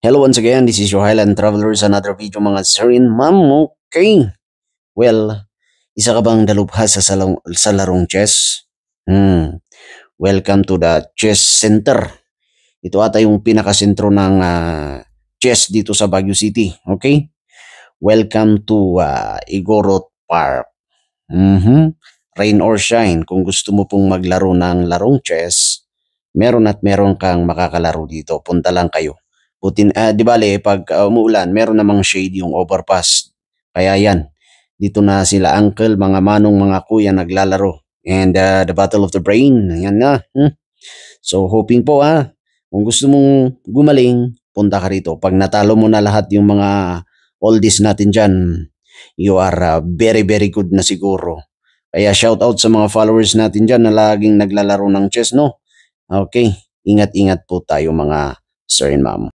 Hello once again, this is your Highland Travelers, another video mga sir and ma'am. Okay, well, isa ka bang dalubhasa sa larong chess? Welcome to the Chess Center. Ito ata yung pinakasentro ng chess dito sa Baguio City. Okay, welcome to Igorot Park. Rain or shine, kung gusto mo pong maglaro ng larong chess, meron kang makakalaro dito. Punta lang kayo. Di bale, pag umuulan, meron namang shade yung overpass. Kaya yan, dito na sila uncle, mga manong, mga kuya naglalaro. And the Battle of the Brain, yan na. So hoping po kung gusto mong gumaling, punta ka rito. Pag natalo mo na lahat yung mga oldies natin dyan, you are very very good na siguro. Kaya shout out sa mga followers natin dyan na laging naglalaro ng chess, no? Okay, ingat-ingat po tayo mga sir and ma'am.